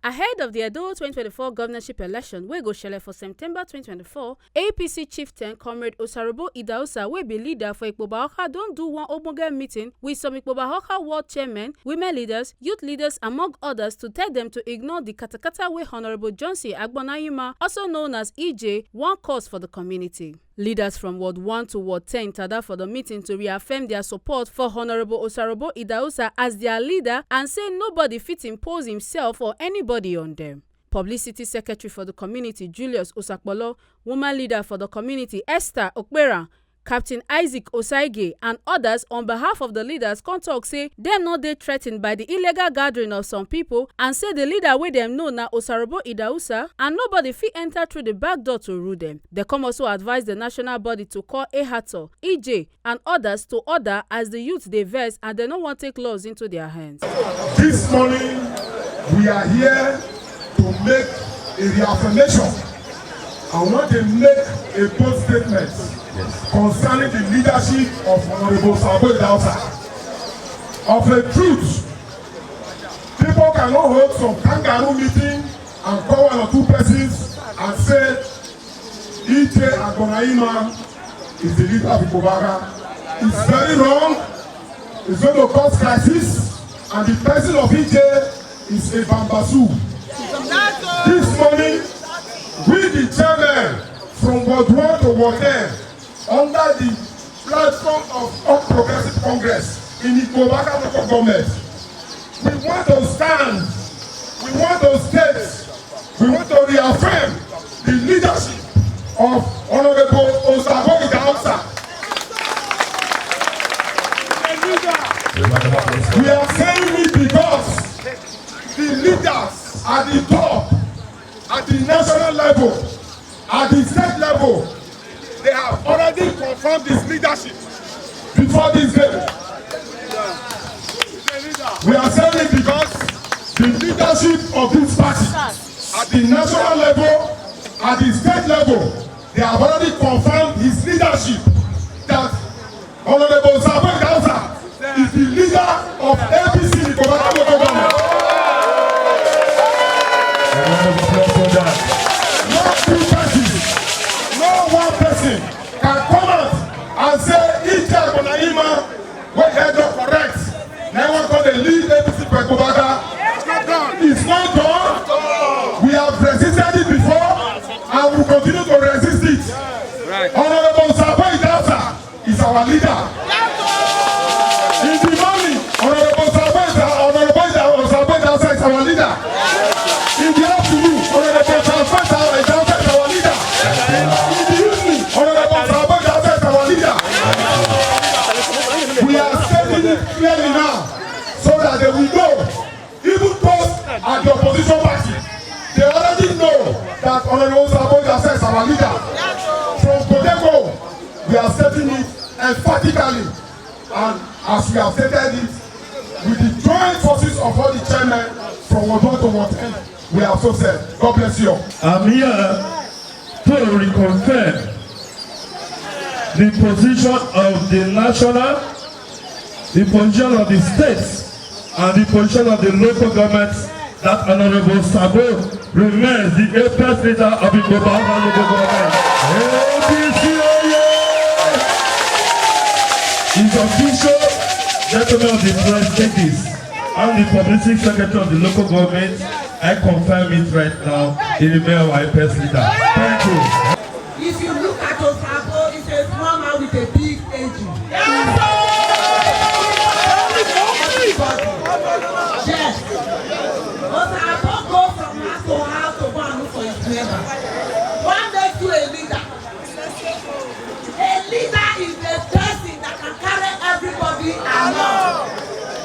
Ahead of the Edo 2024 governorship election wey go shele for September 2024, APC chieftain Comrade Osarobo Idahosa wey be leader for Ikpoba Okha don do one ogbonge meeting with some Ikpoba Okha world chairmen, women leaders, youth leaders among others to tell them to ignore the Katakata wey Honorable Johnson Agbonayima, also known as EJ, wan cause for the community. Leaders from Ward 1 to Ward 10 gather for the meeting to reaffirm their support for Honorable Osarobo Idahosa as their leader and say nobody fit impose himself or anybody on them. Publicity Secretary for the community Julius Osakpolo, woman leader for the community Esther Okpera, Captain Isaac Osaige and others on behalf of the leaders come talk say dem no dey threatened by the illegal gathering of some people and say the leader wey dem know na Osarobo Idahosa and nobody fit enter through the back door to rule them. They come also advise the national body to call Ehato, EJ and others to order as the youth dey vex and they no wan take laws into their hands. This morning we are here to make a reaffirmation. I want to make a bold statement concerning the leadership of Honorable Osarobo Idahosa. Of a truth, people cannot hold some kangaroo meeting and call one or two persons and say EJ Agbonayima is the leader of Ikpoba Okha. It's very wrong. It's going to cause crisis, and the person of EJ is a bambasu. This morning, we the chairman from Ward 1 to Ward 10 under the platform of All Progressive Congress in Ikpoba Okha local government, we want to stand, we want to state, we want to reaffirm the leadership of Honorable Osarobo Idahosa. We are saying it because the leaders at the top, at the national level, at the state level, they have already confirmed this leadership before this day. We are saying it because the leadership of this party at the national level, at the state level, they have already confirmed his leadership that Honorable Osarobo Idahosa is the leader of APC Ikpoba Okha local government. No two parties, no one person can come out and say EJ Agbonayima wey head up correct. Now one call the lead APC for Ikpoba Okha. It's not done. We have resisted it before and we will continue to resist it. Honorable Osarobo Idahosa is our leader. In the morning, Honorable Osarobo Idahosa is our leader. In the afternoon, Honorable Osarobo Idahosa is our leader. In the evening, Honorable Osarobo Idahosa is our leader. We are stating it clearly now so that they will know, even those at the opposition party, they already know that Honorable Osarobo Idahosa is our leader. From Kodeko, we are stating it emphatically, and as we have stated it, with the joint forces of all the chairmen from Ward 1 to Ward 10, we have so said. God bless you. I'm here to reconfirm the position of the national, the position of the states, and the position of the local government that Honorable Osarobo remains the apex leader of the Ikpoba Okha local government. APC, his official gentlemen of the press ladies and the publicity secretary of the local government, I confirm it right now. He remains our apex leader. Thank you. If you look at Osaro, it's a small man with a big engine. Yes. Osaro goes from house to house to go and look for his neighbor. What makes you a leader? A leader is the person that can carry everybody along.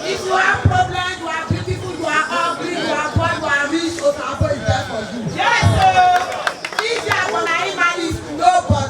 If you have problems, you are beautiful, you are ugly, you are poor, you are rich, Osaro is there for you. Yes, sir. EJ Agbonayima is nobody.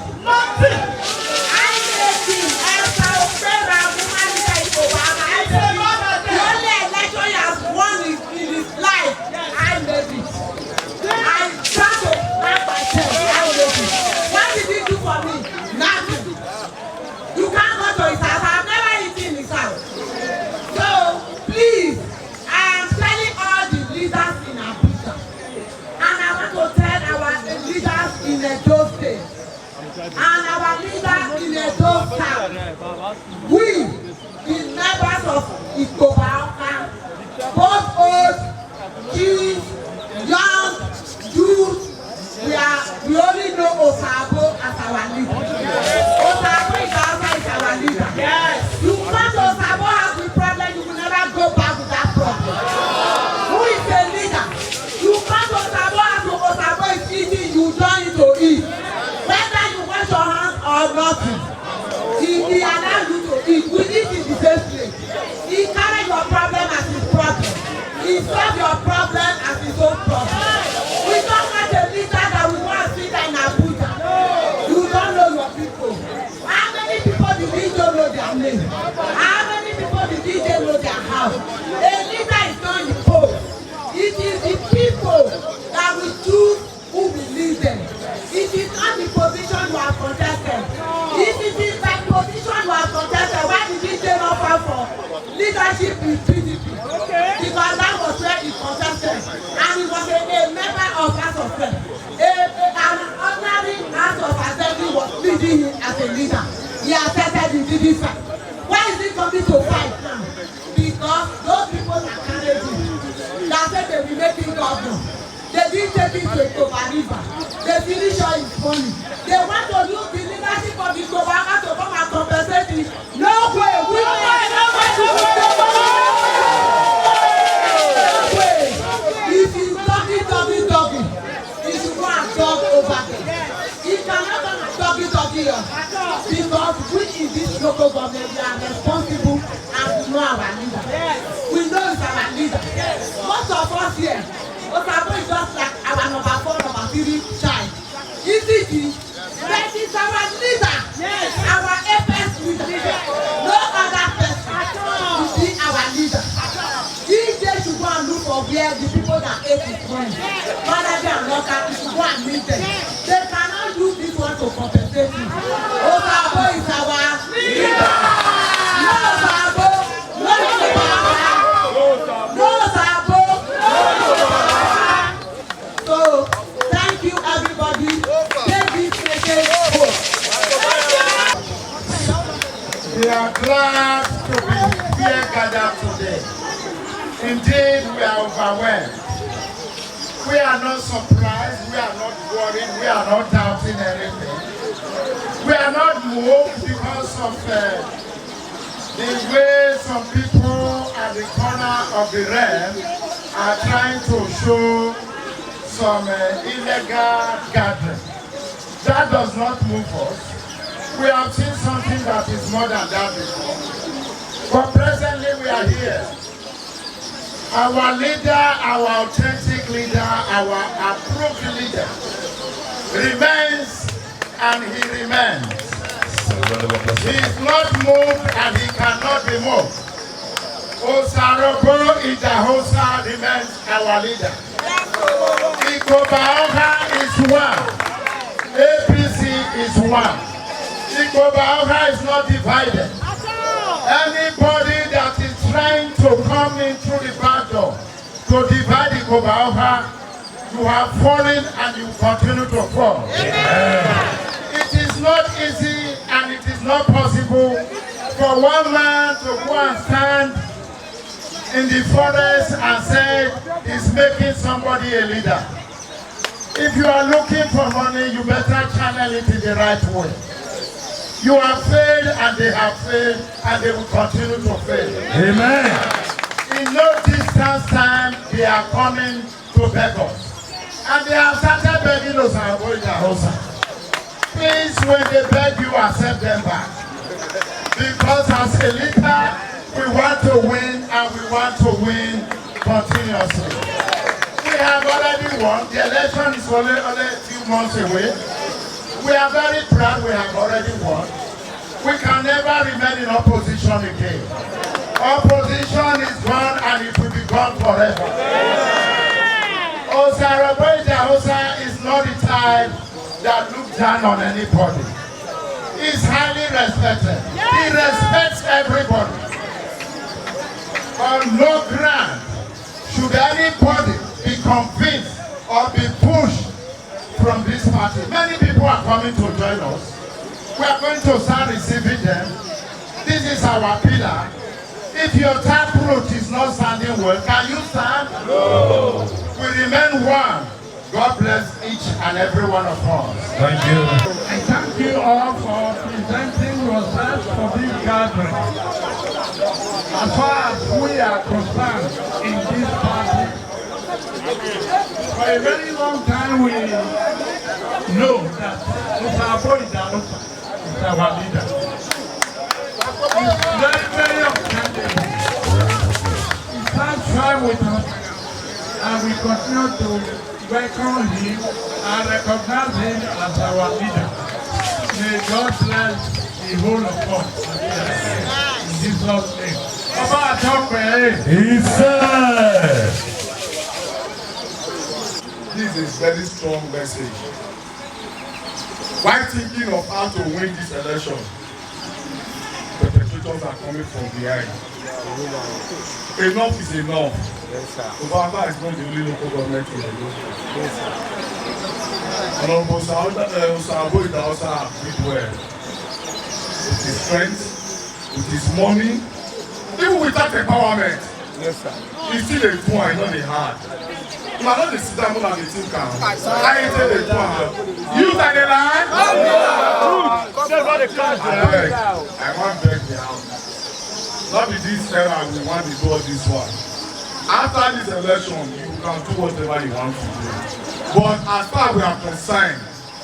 and our leader in Idahosa. We, the members of Ikpoba Okha, both old, kids, young, youth, we only know Osaro as our leader. Osaro Idahosa is our leader. Yes. You want Osaro has the problem, you will never go back with that problem. Who is the leader? You want Osaro as Osaro is eating, you don't need to eat. Whether you wash your hands or nothing, he allows you to eat. We eat in the same place. He carry your problem as his problem. He solve your problem as his own problem. We don't want a leader that we want to sit in Abuja. You don't know your people. How many people did he don't know their name? How many people did he don't know their house? A leader is not the post. It is the people that will choose who will lead them. It is not the position you are contested. If it is that position you are contested, why did he take offer for leadership in PDP? Because that was where he contested, and he was a member of House of Sept. An ordinary House of Assembly was leading him as a leader. He accepted the didn't fight. Why is he coming to fight now? Because those people that carried him, that said they will make him governor, they didn't take him to Ikpoba River. They finish all his money. They want to use the leadership of Ikpoba Okha to come and compensate him. No way! We no way! No way! No way! If he's talking, he should go and talk over there. He cannot come and talk here. Because we in this local government, we are responsible and we know our leader. We know it's our leader. Most of us here, Osaro is just like our number 4, number 3 child. ECG, that is our leader. Yes. Our APC leader. No other person will be our leader. If they should go and look for where the people that ate his money, manager and local, they should go and meet them. They cannot use this one to compensate you. Osaro is our leader. No Osaro, no Ikpoba. No Osaro, no Ikpoba. So, thank you everybody. Take this message home. We are glad to be here gathered today. Indeed, we are overwhelmed. We are not surprised, we are not worried, we are not doubting anything. We are not moved because of the way some people at the corner of the realm are trying to show some illegal gathering. That does not move us. We have seen something that is more than that before. But presently we are here. Our leader, our authentic leader, our approved leader remains and he remains. He is not moved and he cannot be moved. Osarobo Idahosa remains our leader. Ikpoba Okha is one. APC is one. Ikpoba Okha is not divided. Anybody that is trying to come in through the back door to divide Ikpoba Okha, you have fallen and you continue to fall. Amen. It is not easy and it is not possible for one man to go and stand in the forest and say he's making somebody a leader. If you are looking for money, you better channel it in the right way. You have failed and they have failed and they will continue to fail. Amen. In no distance time, they are coming to beg us. And they have started begging Osarobo Idahosa. Please, when they beg you, accept them back. Because as a leader, we want to win and we want to win continuously. We have already won. The election is only a few months away. We are very proud we have already won. We can never remain in opposition again. Opposition is gone and it will be gone forever. Osarobo Idahosa is not the type that looks down on anybody. He is highly respected. He respects everybody. On no ground should anybody be convinced or be pushed from this party. Many people are coming to join us. We are going to start receiving them. This is our pillar. If your taproot is not standing well, can you stand? No. We remain one. God bless each and every one of us. Thank you. I thank you all for presenting yourselves for this gathering. As far as we are concerned in this party, for a very long time we know that Osaro Idahosa is our leader. He's very outstanding. He stands firm with us, and we continue to welcome him and recognize him as our leader. May God bless the whole of us in Jesus' name. He said, this is very strong message. While thinking of how to win this election, perpetrators are coming from behind. Enough is enough. Obama is not the only local government in the world. Honorable Osarobo Idahosa did well. With his strength, with his money, even without empowerment. Yes, sir. He's still a poor and not a hard. You are not the sit down and the think count. I ain't tell the poor. You are the line? I want beg the house. Not be this era we want to do this one. After this election, you can do whatever you want to do. But as far as we are concerned,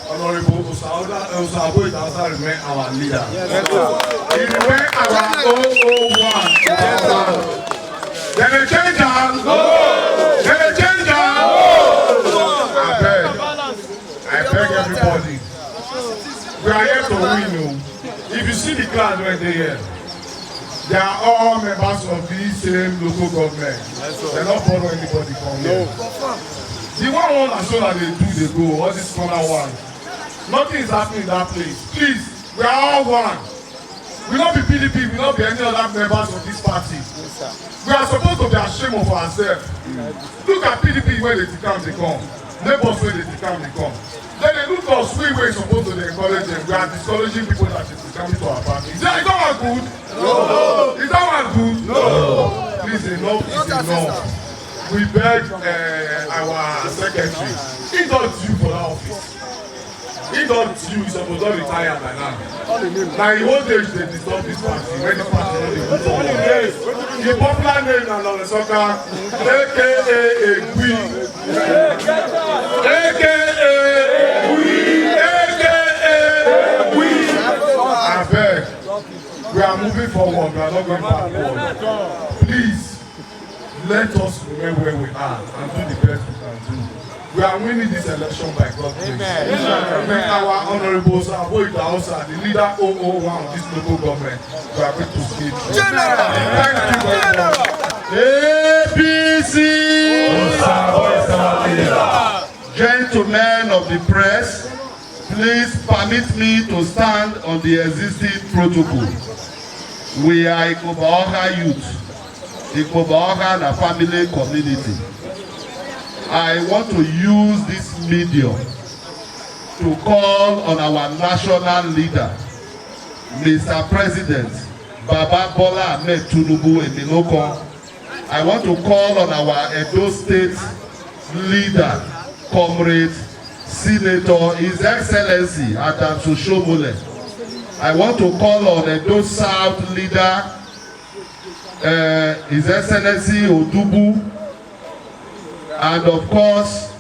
Honorable Osarobo Idahosa remain our leader. Yes, he remain our 001. Yes, then they change hands. No. Then they change hands. No. I beg everybody. We are here to win you. If you see the class right there, they are all members of this same local government. They don't borrow anybody from here. The one that show that they go, all this corner one. Nothing is happening in that place. Please, we are all one. We not be PDP, we not be any other members of this party. We are supposed to be ashamed of ourselves. Look at PDP where they come. Neighbors where they come. Then they look at us, we were supposed to encourage them. We are discouraging people that is coming to our party. Is that one good? No. Is that one good? No. Please, enough is enough. We beg our secretary. He not due for that office. He not due, he's supposed to retire by now. Now in old age they disturb this party. When the party not dey move forward. The popular name na Osaro, aka Egwi. Abeg, we are moving forward, we are not going backward. Please, let us remain where we are and do the best we can do. We are winning this election by God's grace. With our Honorable Osarobo Idahosa, the leader 001 of this local government, we are going to stay true. Thank you very much. APC! Osaro is our leader. Gentlemen of the press, please permit me to stand on the existing protocol. We are Ikpoba Okha youth, Ikpoba Okha and a family community. I want to use this medium to call on our national leader, Mr. President Baba Bola Ahmed Tinubu Emiloko. I want to call on our Edo State leader, Comrade Senator His Excellency Adam Soshomole. I want to call on Edo South leader, His Excellency Odubu, and of course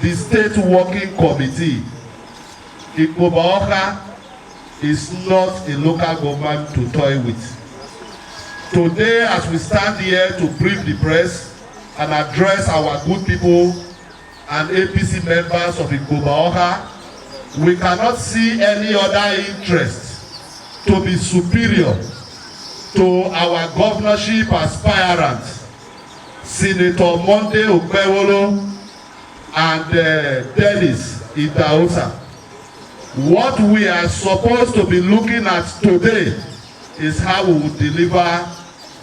the state working committee. Ikpoba Okha is not a local government to toy with. Today, as we stand here to brief the press and address our good people and APC members of Ikpoba Okha, we cannot see any other interest to be superior to our governorship aspirant, Senator Monday Okpewolo and Dennis Idahosa. What we are supposed to be looking at today is how we will deliver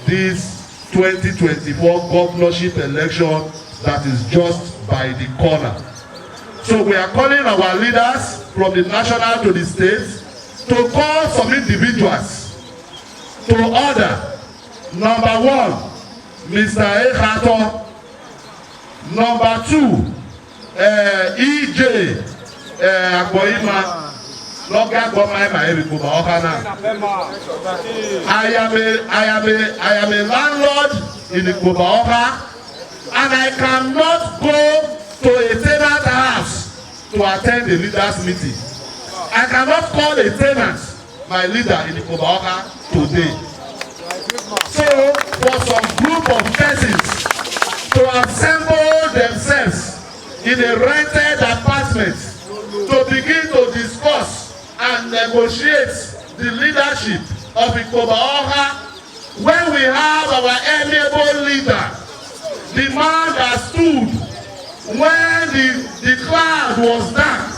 this 2024 governorship election that is just by the corner. So we are calling our leaders from the national to the states to call some individuals to order. Number 1, Mr. Ekhato. Number 2, EJ Agboima. Local government by Ikpoba Okha now. I am a landlord in Ikpoba Okha, and I cannot go to a tenant house to attend the leaders meeting. I cannot call a tenant my leader in Ikpoba Okha today. So for some group of persons to assemble themselves in a rented apartment to begin to discuss and negotiate the leadership of Ikpoba Okha when we have our amiable leader, the man that stood when the cloud was dark,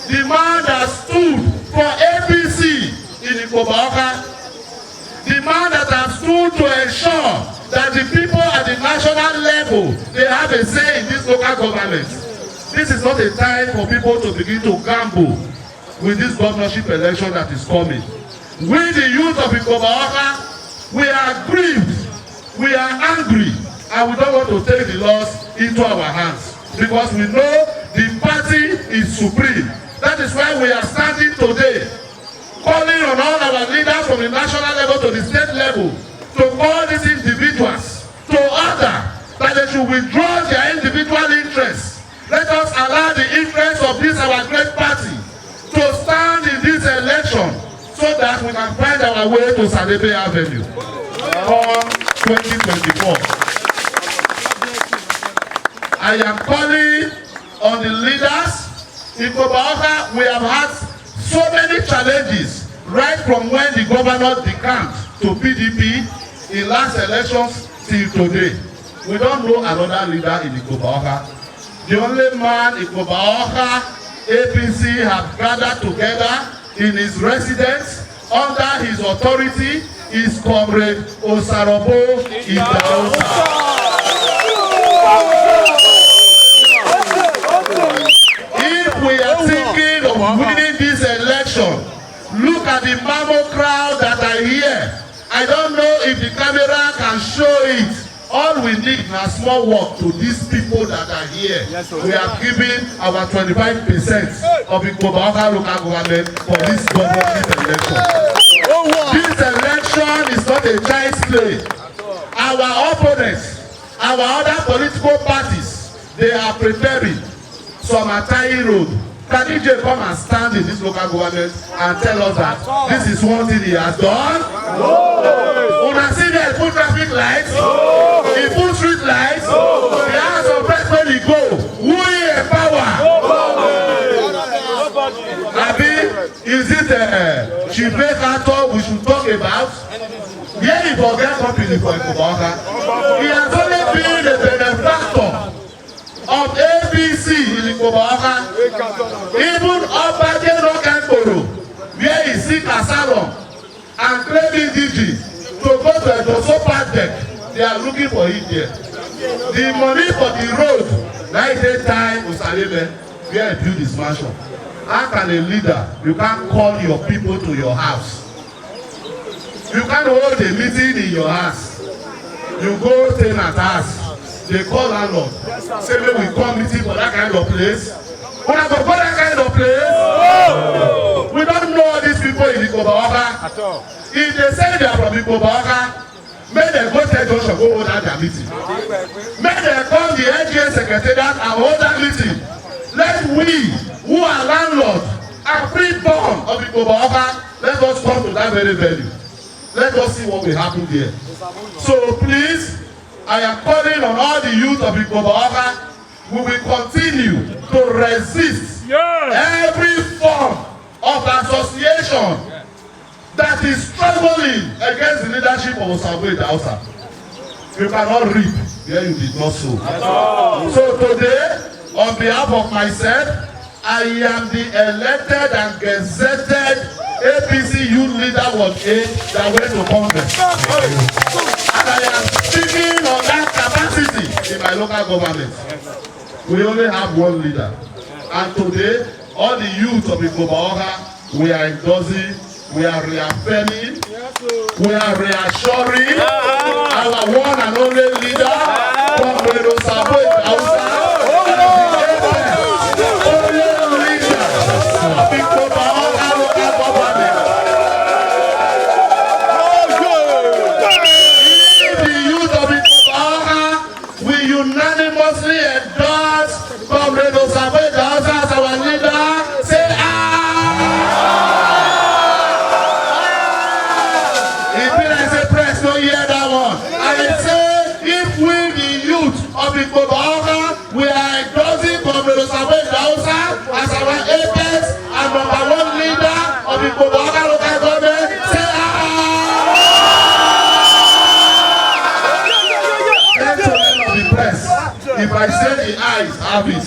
the man that stood for APC in Ikpoba Okha, the man that has stood to ensure that the people at the national level, they have a say in this local government. This is not a time for people to begin to gamble with this governorship election that is coming. We, the youth of Ikpoba Okha, we are grieved, we are angry, and we don't want to take the laws into our hands because we know the party is supreme. That is why we are standing today, calling on all our leaders from the national level to the state level to call these individuals to order that they should withdraw their individual interests. Let us allow the interests of this our great party to stand in this election so that we can find our way to Salebe Avenue for 2024. I am calling on the leaders. In Ikpoba Okha, we have had so many challenges right from when the governor decamped to PDP in last elections till today. We don't know another leader in Ikpoba Okha. The only man in Ikpoba Okha APC have gathered together in his residence under his authority is Comrade Osarobo Idahosa. If we are thinking of winning this election, look at the mammoth crowd that are here. I don't know if the camera can show it. All we need is a small work to these people that are here. Yes, we are giving our 25% of Ikpoba Okha local government for this governorship election. This election is not a child's play. Our opponents, our other political parties, they are preparing. Some are tying road. Can EJ come and stand in this local government and tell us that this is one thing he has done? No. Una see there, put traffic lights. No. He put street lights. No. He has some place where he go. Who he empower? Abi, is it Chief Ekhato we should talk about? Here he forget company for Ikpoba Okha. He has only been a benefactor of APC in Ikpoba Okha. Even Obade Rokankoro, where he seek asylum and claiming DG to go to a Dosopa deck, they are looking for it there. The money for the road, 90 time Osalebe, where he build his mansion. How can a leader, you can't call your people to your house? You can't hold a meeting in your house. You go stay at house. They call landlord. Say maybe we come meeting for that kind of place. When I go for that kind of place, oh. We don't know these people in Ikpoba Okha at all. If they say they are from Ikpoba Okha, may they go tell Joshua go hold their meeting. May they come the NGA secretariat and hold that meeting. Let we who are landlords and freeborn of Ikpoba Okha, let us come to that very venue. Let us see what will happen there. So please, I am calling on all the youth of Ikpoba Okha. We will continue to resist every form of association that is struggling against the leadership of Osarobo Idahosa. You cannot reap where you did not sow. So today, on behalf of myself, I am the elected and gazetted APC Youth Leader Ward 8 that went to Congress. And I am speaking on that capacity in my local government. We only have one leader. And today, all the youth of Ikpoba Okha, we are endorsing, we are reaffirming, we are reassuring our one and only leader, Osaro Idahosa, of Ikpoba Okha local government. The youth of Ikpoba Okha, we unanimously endorse Osaro Idahosa as our leader. Say no hear that one. I say if we the youth of Ikpoba Okha, we are endorsing Osaro Idahosa as our apex and #1 leader of Ikpoba Okha local government. Say of the press. If I say the eyes have it,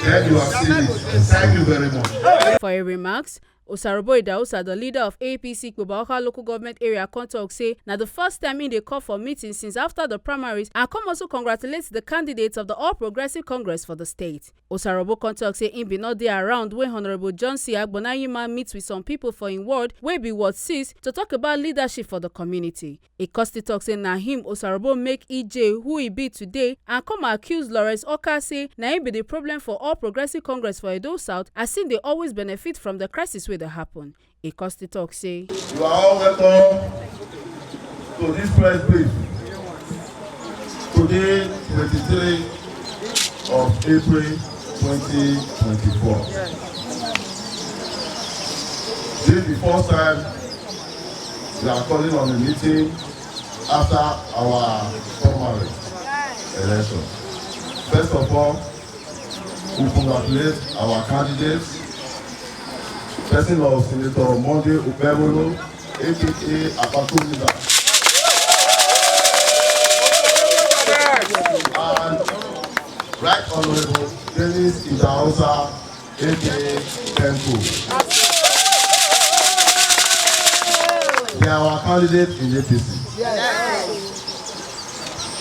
then you have seen it. Thank you very much. For your remarks, Osarobo Idahosa, the leader of APC Ikpoba Okha local government area, come talk say na the first time in dey call for meeting since after the primaries, and come also congratulate the candidates of the All Progressive Congress for the state. Osarobo come talk say im bin not dey around when Honourable John C. Agbonayima meet with some people for im ward wey be Ward 6 to talk about leadership for the community. E still talk say na him Osarobo make EJ who he be today, and come accuse Lawrence Oka say na him be the problem for All Progressive Congress for Edo South, as im dey always benefit from the crisis wey dey happen. E still talk say you are all welcome to this press brief today, 23 of April 2024. This is the first time we are calling on a meeting after our primary election. First of all, we congratulate our candidates, person of Senator Monday Upemolo, aka APC Leader, and Right Honourable Idahosa, aka Tempo. They are our candidate in APC.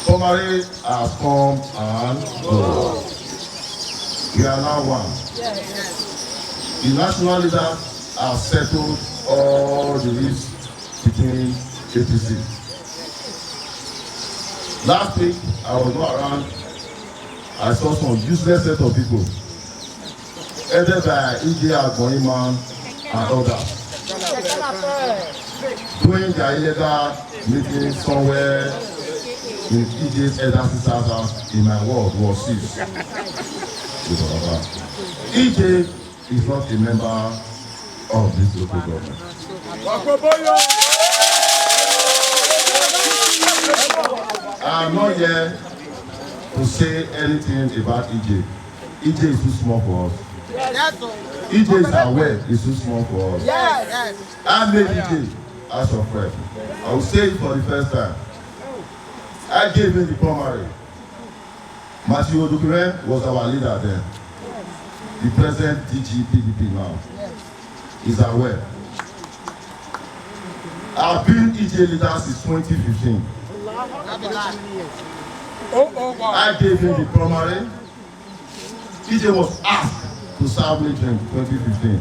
Primary has come and gone. We are now one. The national leaders have settled all the risks between APC. Last week, I was not around. I saw some useless set of people, headed by Idaa and others, doing their illegal meeting somewhere in EJ's elder sister's house in my ward, Ward 6. EJ is not a member of this local government. I'm not here to say anything about EJ. EJ is too small for us. EJ is aware it's too small for us. I made EJ as a friend. I will say it for the first time. I gave him the primary. Matthew Odukure was our leader then. The present DG PDP now is aware. I've been EJ leader since 2015. I gave him the primary. EJ was asked to serve me in 2015.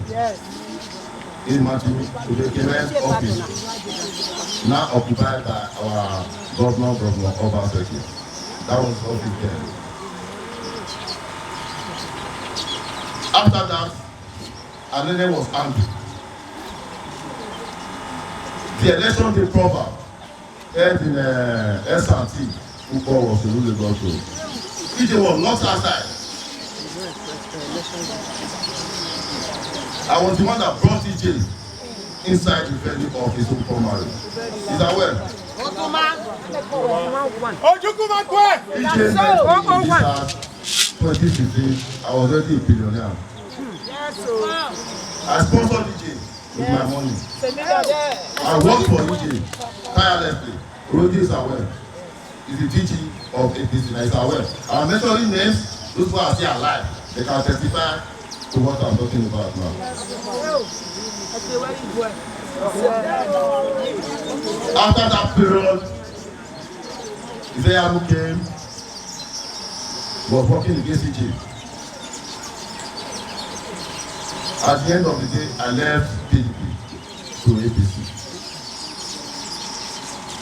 In Matthew Odukure's office, now occupied by our Governor Obaseki. That was his office then. After that, Anene was angry. The election day proper held in SRT, who was the ruling government. EJ was locked outside. I was the one that brought EJ inside the venue of his own primary. Is that well? EJ met me in 2015. I was already a billionaire. I sponsored EJ with my money. I worked for EJ tirelessly. Rodi is aware. He's the DG of APC. Is aware. I'm mentioning names. Those who are still alive, they can testify to what I'm talking about now. After that period, Idaa came, was working against EJ. At the end of the day, I left PDP to APC.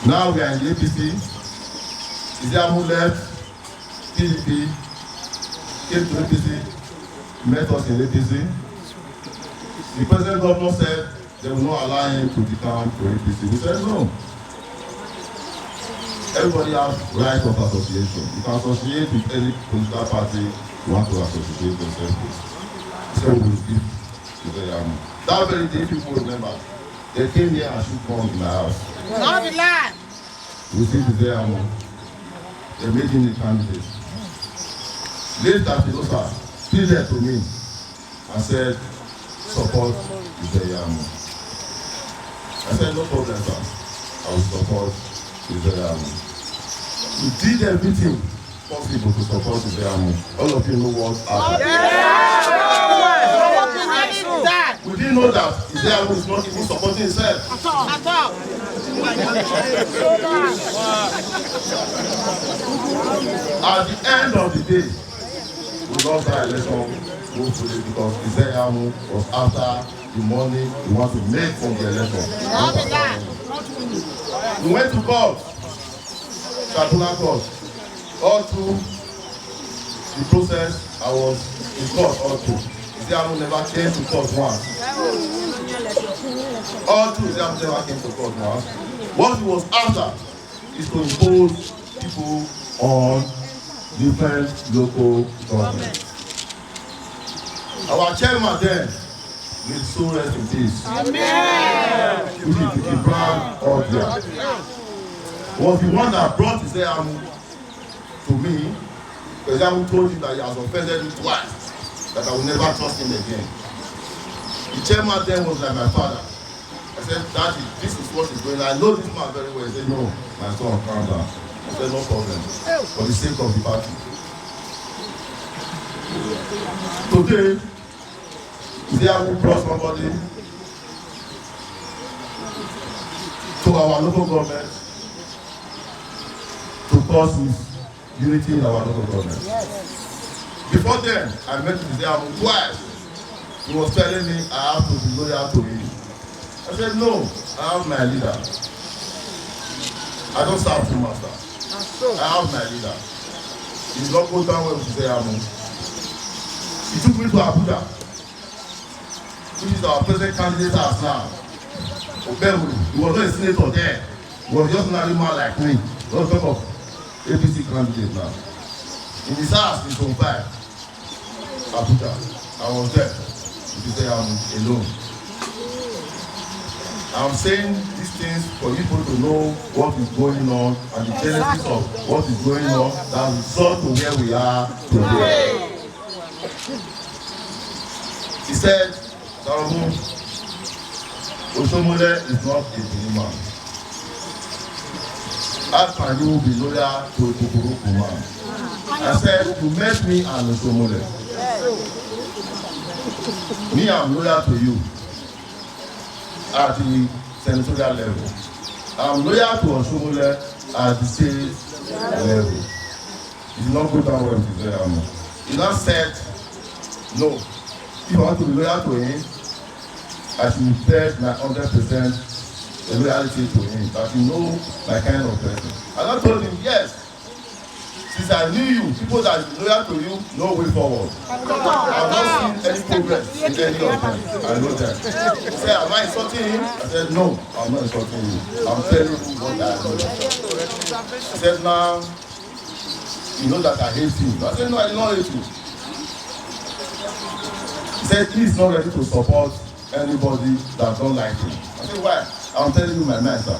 Now we are in the APC. Idaa left PDP, came to APC, met us in APC. The president governor said they will not allow him to become to APC. We said no. Everybody has right of association. You can associate with any political party you want to associate yourself with. So we will give to the that very day, people remember, they came here and shook bomb in my house. Not the land. We see the day they made him the candidate. Later, Filosa pleaded to me and said, support the I said, no problem, sir. I will support the We did everything possible to support the All of you know what happened. We didn't know that Idaa is not even supporting himself. At all. At the end of the day, we lost that election hopefully because Idaa was after the money we want to make from the election. We went to court, tribunal court. All through the process, I was in court all through. Idaa never came to court once. All through Idaa never came to court once. What he was after is to impose people on different local governments. Our chairman then, may his soul rest in peace. Amen. Which is the Brown Order. Was the one that brought Idaa to me, because Idaa told him that he has offended me twice, that I will never trust him again. The chairman then was like my father. I said, Daddy, this is what is going on. I know this man very well. He said, no, my son, calm down. I said, no problem. For the sake of the party. Today, Idaa brought somebody to our local government to cause unity in our local government. Yes. Before then, I met with Idaa twice. He was telling me I have to be loyal to him. I said, no, I have my leader. I don't serve two masters. I have my leader. He's not go down well with Idaa. He took me to Abuja, which is our present candidate as now. Oberu, he was not a senator there. He was just an animal like me. Don't talk of APC candidate now. In his house in Zone 5, Abuja. I was there. If you say I'm alone. I'm saying these things for people to know what is going on and the genesis of what is going on that result to where we are today. He said, Osarobo, Osomole is not a man. How can you be loyal to a Ikpoba man? I said, you met me and Osomole. Me, I'm loyal to you at the senatorial level. I'm loyal to Osomole at the state level. It did not go down well with Idaa. He now said, no, if I want to be loyal to him, I should pledge my 100% loyalty to him, that he know my kind of person. And I told him, yes, since I knew you, people that are loyal to you, no way forward. I've not seen any progress in any of them. I know that. He said, am I insulting him? I said, no, I'm not insulting you. I'm telling you what I know. He said, now, you know that I hate you. I said, no, I do not hate you. He said, he is not ready to support anybody that don't like him. I said, why? I'm telling you my mind, sir.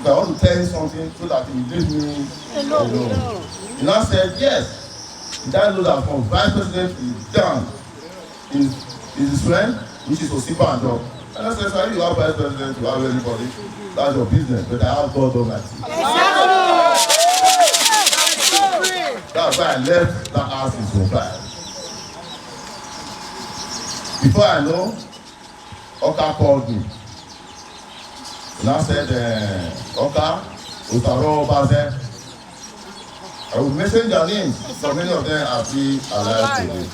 If I want to tell him something so that he will leave me alone. He now said, yes. He doesn't know that from vice president is down. Is his friend, which is Osipa and Dog. And I said, sir, if you have vice president, you have anybody, that's your business. But I have God Almighty. That's why I left that house in Zone 5. Before I know, Okha called me. And I said, Okha, Osaro Idahosa. I will mention their names, so many of them are still alive today.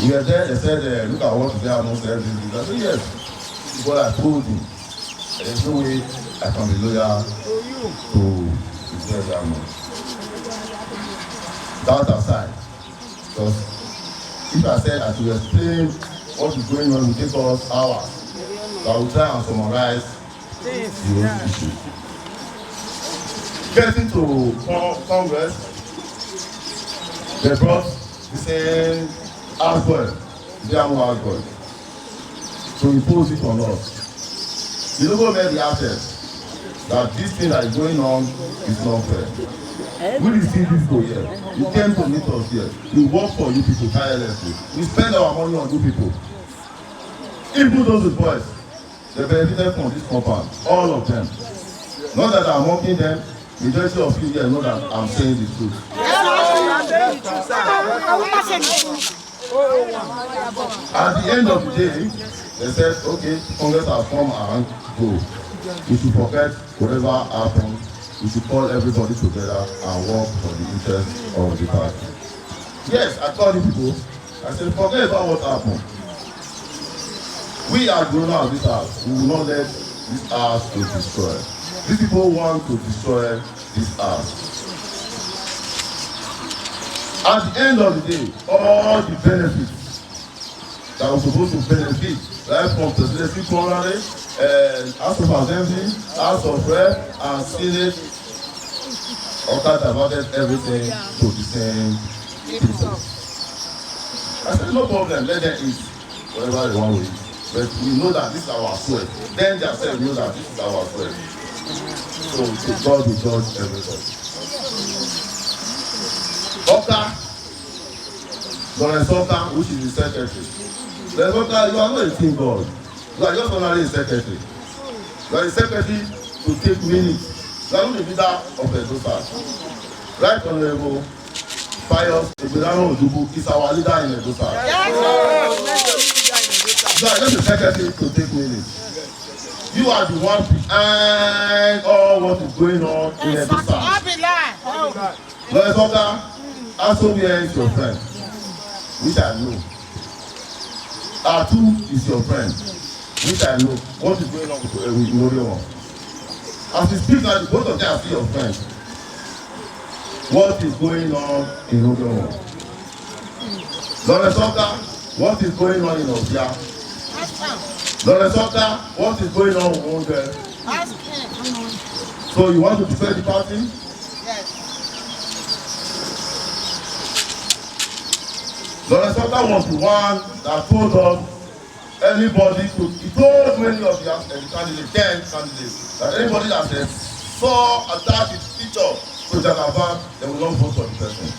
We were there, they said, look at what they are not saying. I said, yes. Because I told him, there's no way I can be loyal to Israel government. That aside, because if I said I should explain what is going on, it will take us hours. So I will try and summarize the whole issue. Getting to Congress, they brought the same husband, the husband, to impose it on us. The local made the access that this thing that is going on is not fair. We receive this go here. You came to meet us here. We work for you people tirelessly. We spend our money on you people. Even those with boys, they benefited from this compound. All of them. Not that I'm mocking them. Majority of you here know that I'm saying the truth. At the end of the day, they said, okay, Congress has come and go. We should forget whatever happened. We should call everybody together and work for the interest of the party. Yes, I called the people. I said, forget about what happened. We are grown out of this house. We will not let this house be destroyed. These people want to destroy this house. At the end of the day, all the benefits that were supposed to benefit, right from presidency primary, House of Assembly, House of Rep, and Senate, Okha diverted everything to the same people. I said, no problem, let them eat whatever they want to eat. But we know that this is our sweat. Then they said, know that this is our sweat. So God will judge everybody. Okha, Okha, which is the secretary. Okha, you are not a team God. You are just only a secretary. You are a secretary to take minutes. You are not the leader of Idahosa. Right Honorable Pius Ebirano Odubu is our leader in Idahosa. You are just a secretary to take minutes. You are the one behind all what is going on in Idahosa. Okha, also where is your friend? Which I know. Atu is your friend. Which I know. What is going on with Morion? As we speak now, both of them are still your friends. What is going on in Morion? Okha, what is going on in Obia? Okha, what is going on with Onge? So you want to defend the party? Yes. Okha was the one that told us anybody could, he told many of the candidates, 10 candidates, that anybody that saw attached his picture to Jagaban, they will not vote for the person.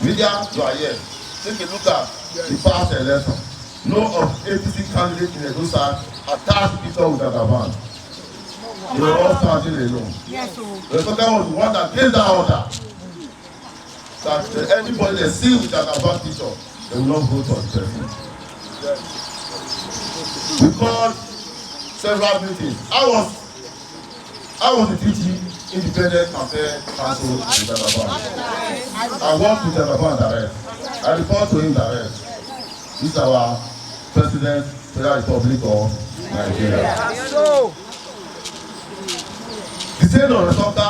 Media, you are here. Take a look at the past election. No of APC candidates in Idahosa attached picture with Jagaban. They were all standing alone. Okha was the one that gave that order. That anybody they see with Jagaban picture, they will not vote for the person. We called several meetings. I was the TG Independent Campaign Council with Jagaban. I worked with Jagaban direct. I report to him direct. This is our President, Federal Republic of Nigeria. The same Okha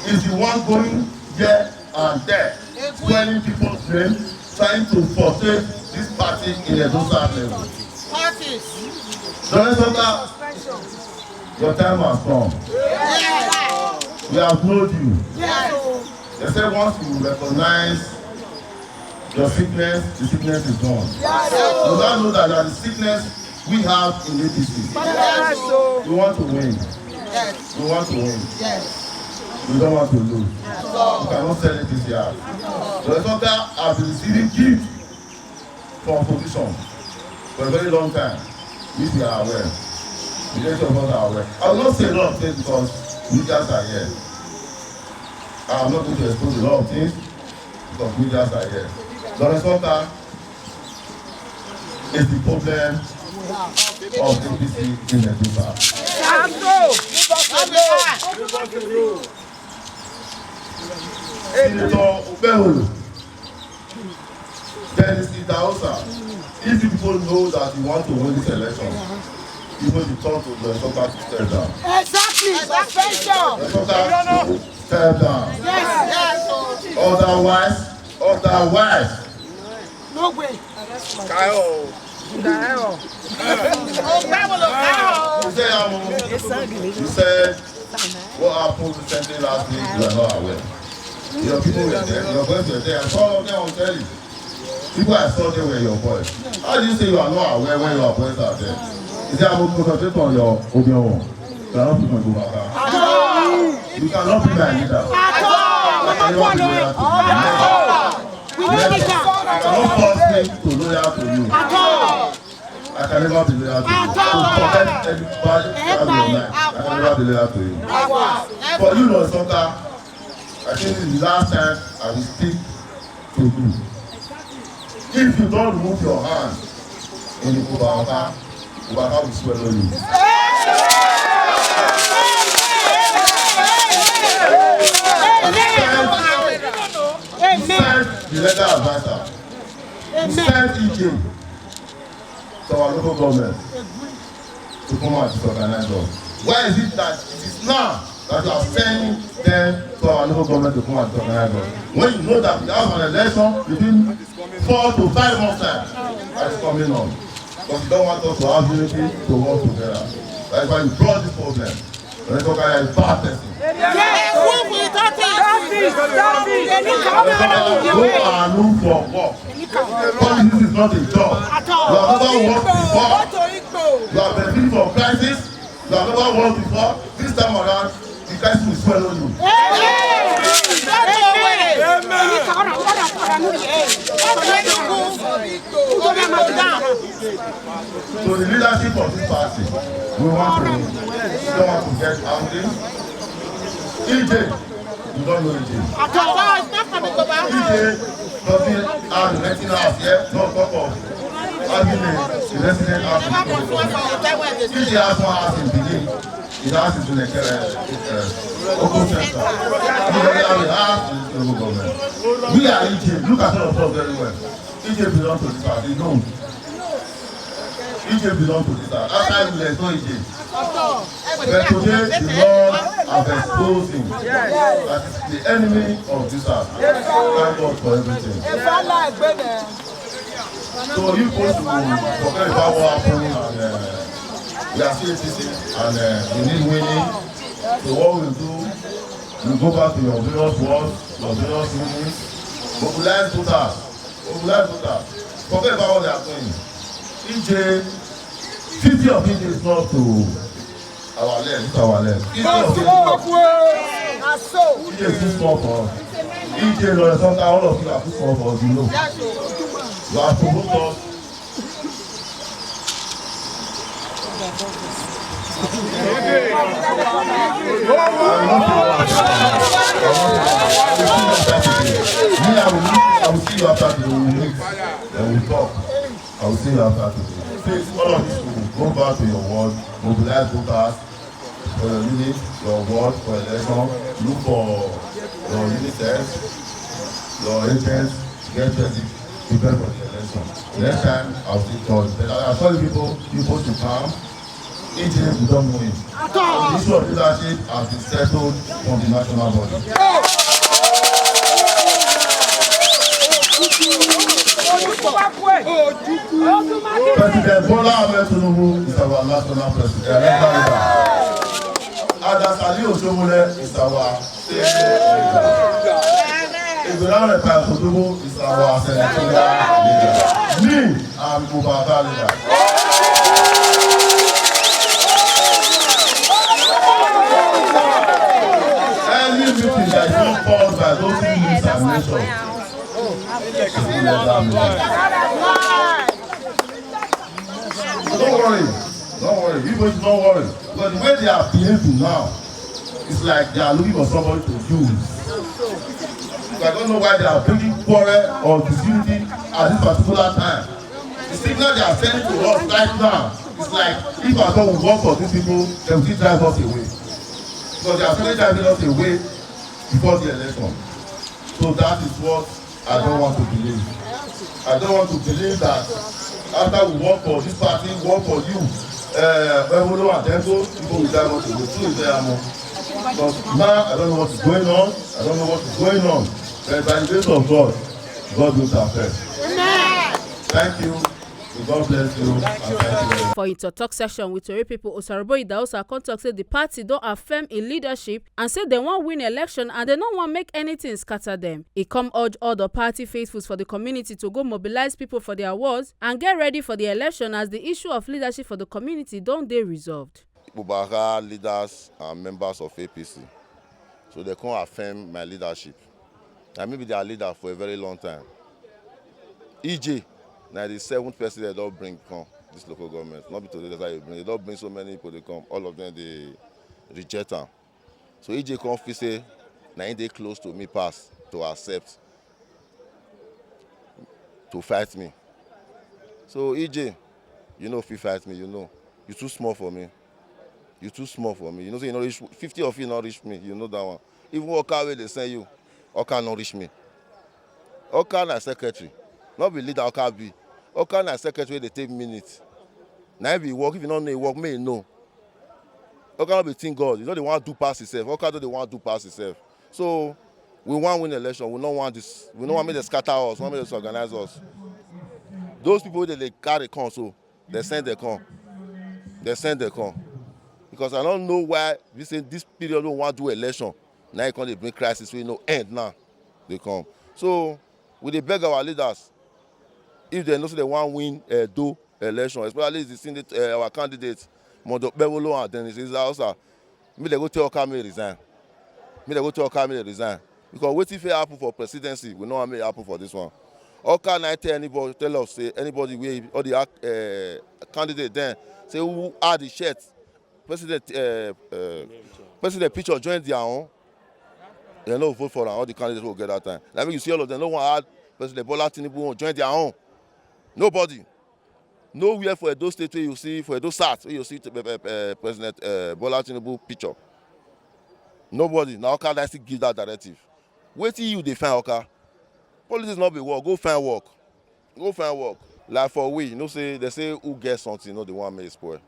is the one going here and there, swearing people's names, trying to portray this party in a Idahosa level. Okha, your time has come. We have known you. They say once you recognize your sickness, the sickness is gone. You now know that the sickness we have in APC. We want to win. We want to win. We don't want to lose. We cannot sell it this year. Okha has been receiving gifts from opposition for a very long time. Which we are aware. The majority of us are aware. I will not say a lot of things because medias are here. I am not going to expose a lot of things because medias are here. Okha is the problem of APC in Idahosa. Senator Obeholo Then it's Idahosa. If people know that you want to win this election, people should talk to the Soka to step down. Exactly. The Soka to step down. Yes. Otherwise. No way. You said what happened recently last week, you are not aware. Your people were there, your boys were there, I saw them on telly. People I saw them were your boys. How do you say you are not aware when your boys are there? Is that about concentrate on your Obion? You cannot put my go back. You cannot be my leader. I cannot be loyal to you. You cannot force me to loyal to you. I can never be loyal to you. To protect everybody have your life, I can never be loyal to you. For you, Lord Soka, I think this is the last time I will speak to you. If you don't remove your hand in Ikpoba Okha will swallow you. Send the legal advisor. Send EJ to our local government to come out to organize us. Why is it that it is now that you are sending them to our local government to come out to organize us? When you know that we have an election between 4 to 5 months time that is coming on. Because you don't want us to have unity to work together. That's why you brought this problem. When you talk about a bad person. Go and look for work. Politics is not a job. You have never worked before. You have benefited from crisis. You have never worked before. This time around, the crisis will swallow you. So the leadership of this party, we don't want to get angry. EJ, you don't know EJ. EJ doesn't have the renting house yet, not talk of having a resident house. EJ has one house in Benin. His house is in the Ogo Center. He doesn't have a house in the local government. We are EJ. Look at all of us very well. EJ belongs to this party. No. EJ belongs to this house. Outside we there's no EJ. But today the Lord has exposed him as the enemy of this house. Thank God for everything. So you supposed to forget about what happened and we are still APC and we need winning. So what we'll do, we'll go back to your various words, your various meetings, mobilize voters. Forget about what they are doing. EJ, 50 of it is not to our left, it's our left. 50 of it is too small for us. EJ, Lord, sometimes all of you are too small for us, you know. You have provoked us. I will see you after the week. Then we'll talk. I will see you after today. Please, all of you go back to your word, mobilize voters for your unit, your word for election, look for your uniters, your agents, get ready, prepare for the election. Next time, I will still call you. I saw you people to come. EJ, you don't know him. The issue of leadership has been settled from the national body. President Bola Ahmed Tinubu is our national president. Adasali Osomole is our state leader. Ibrahim Tinubu is our senatorial leader. Me, I'm Ikpoba Okha leader. Any meeting that is not caused by those who use our nation. Don't worry. You guys don't worry. But the way they are behaving now, it's like they are looking for somebody to use. I don't know why they are bringing quarrel or disunity at this particular time. The signal they are sending to us right now is like if I don't work for these people, they will still drive us away. Because they are still driving us away before the election. So that is what I don't want to believe. I don't want to believe that after we work for this party, work for you, people will die want to go through there. But now I don't know what is going on. I don't know what is going on. But by the grace of God, God will affect. Thank you. God bless you. And thank you very much. For a talk session with Tori people, Osarobo Idahosa contact say the party don't affirm in leadership and say they won't win election and they don't want make anything scatter them. He come urge all the party faithfuls for the community to go mobilize people for their awards and get ready for the election as the issue of leadership for the community don't they resolved. Ikpoba Okha leaders and members of APC, so they can't affirm my leadership. And maybe they are leader for a very long time. EJ, now the 7th person they don't bring come this local government. Not be today that's why they bring. They don't bring so many people. They come, all of them they reject them. So EJ come say, now they close to me pass to accept to fight me. So EJ, you know if you fight me, you know you're too small for me. You're too small for me. You know, so you not reach 50 of you not reach me. You know that one. Even Okha where they send you, Okha not reach me. Okha na secretary, not be leader Okha be. Okha na secretary they take minutes. Now if you work, if you don't know you work, may you know. Okha not be think God. You know they want to do pass itself. Okha don't they want to do pass itself. So we want win election. We don't want this. We don't want me to scatter us. We want me to organize us. Those people they carry come so they send they come. They send they come. Because I don't know why this period don't want to do election. Now you can't bring crisis, we no end now. They come. So we dey beg our leaders, if they know so they want to win do election, especially our candidates, Mondo and Dennis Idaa, me they go tell Okha me resign. Me they go tell Okha me resign. Because what if it happen for presidency, we know what may happen for this one. Okha not tell anybody, tell us say anybody we or the candidate then say who are the shirt. President picture join their own. They no vote for all the candidates will get that time. That means you see all of them. No one had President Bola Tinubu join their own. Nobody. Nowhere for those states where you see for those SAT where you see President Bola Tinubu picture. Nobody. Now Okha likes to give that directive. Wait till you define Okha. Politics not be work. Go find work. Go find work. Like for we, you know, say they say who gets something, you know, they want make it spoil.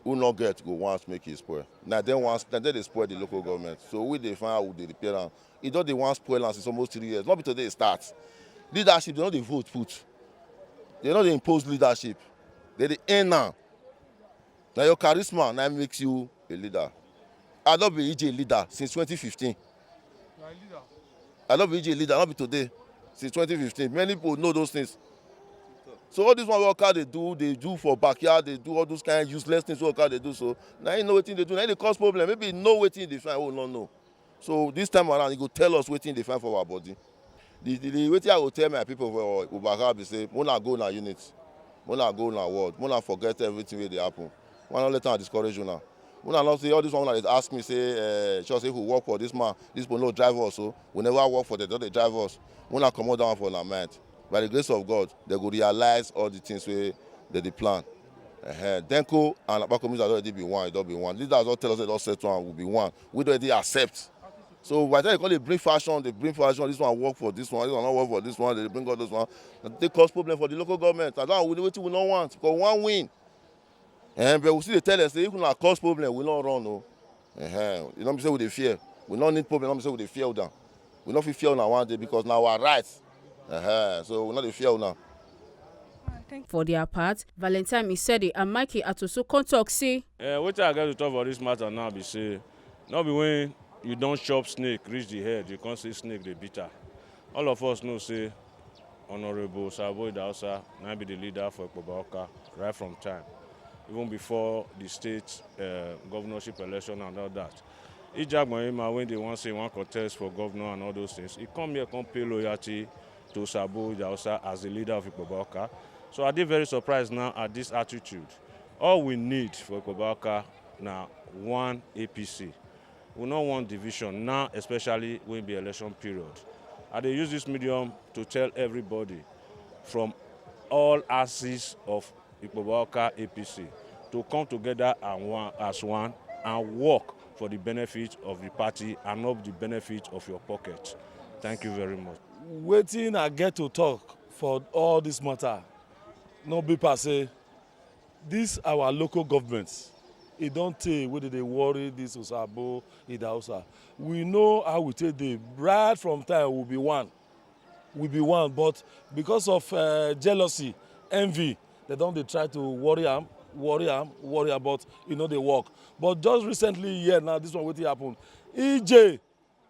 Who not get go once make it spoil. Now they spoil the local government. So we define how they repair them. It don't they want spoil us. It's almost 3 years. Not because they start. Leadership, they don't they vote put. They don't they impose leadership. They end now. Now your charisma now makes you a leader. I don't be EJ leader since 2015. You're a leader. I don't be EJ leader, not be today. Since 2015. Many people know those things. So all this one Okha they do for backyard, they do all those kind of useless things Okha they do. So now you know what they do. Now they cause problem. Maybe know what they find. Oh no no. So this time around, you go tell us what they find for our body. The way I will tell my people for Ikpoba Okha be say, "Mona go na unit, mona go na word, mona forget everything where they happen. Mona let them discourage you now. Mona not say all this one they ask me say, just say who work for this man, this people no drive us. So we never work for them, don't they drive us. Mona come out down for our mind. By the grace of God, they go realize all the things where they plan. Denko and Apako communities already be one, it don't be one. Leaders don't tell us they don't settle and will be one. We don't already accept. So by the time they call it bring fashion, this one work for this one not work for this one, they bring all this one. They cause problem for the local government. I don't know what we don't want. Because one win. But we see they tell us, if we not cause problem, we don't run. No. You know what I'm saying with the fear. We don't need problem, I'm saying with the fear down. We don't feel fear now one day because now our rights. So we're not the fear now. For their part, Valentine Isedi and Mikey Atoso contact say, what I get to talk about this matter now be say, not be when you don't chop snake, reach the head, you can't see snake, they bitter. All of us know say, Honorable Osarobo Idahosa now be the leader for Ikpoba Okha right from time, even before the state governorship election and all that. When they want to say one contest for governor and all those things, he come here, come pay loyalty to Osarobo Idahosa as the leader of Ikpoba Okha. So I did very surprised now at this attitude. All we need for Ikpoba Okha now one APC. We don't want division now, especially when the election period. I dey use this medium to tell everybody from all axes of Ikpoba Okha APC to come together as one and work for the benefit of the party and not the benefit of your pocket. Thank you very much. Waiting I get to talk for all this matter no be per se this our local governments e don tey wey dey worry this Osarobo Idahosa. We know how we take dey right from time we be one but because of jealousy envy they don dey try to worry am but e no dey work. But just recently here now this one wetin happen EJ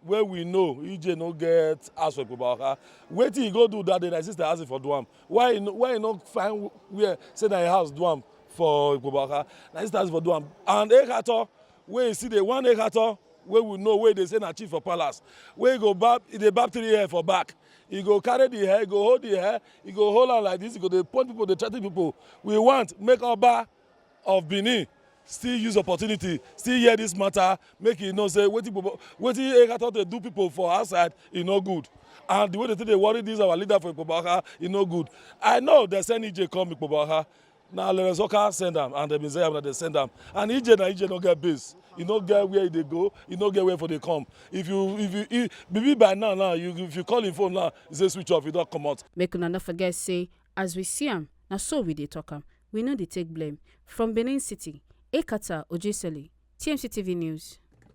wey we know EJ no get house for Ikpoba Okha. Wetin he go do that day na his sister ask him for do am. Why he no find where say na him house do am for Ikpoba Okha? Na his sister ask for do am. And Ekato wey you see the one Ekato wey we know wey dey say na chief for palace wey he dey barb 3 hair for back. He go carry the hair, he go hold the hair, he go hold am like this, he go dey point people, dey threaten people. We want make Oba of Benin still use opportunity, still hear this matter, make e know say wetin Ekato dey do people for outside e no good. And the way they take dey worry this our leader for Ikpoba Okha e no good. I know they send EJ come Ikpoba Okha. Na Osarobo send am and dem say am that they send am. And EJ no get base. E no get where they go, e no get where for they come. If maybe by now if you call him phone now, he say switch off, he don't come out. Make una no forget say as we see am, na so we dey talk am. We no dey take blame. From Benin City, Katakata, TMC TV News.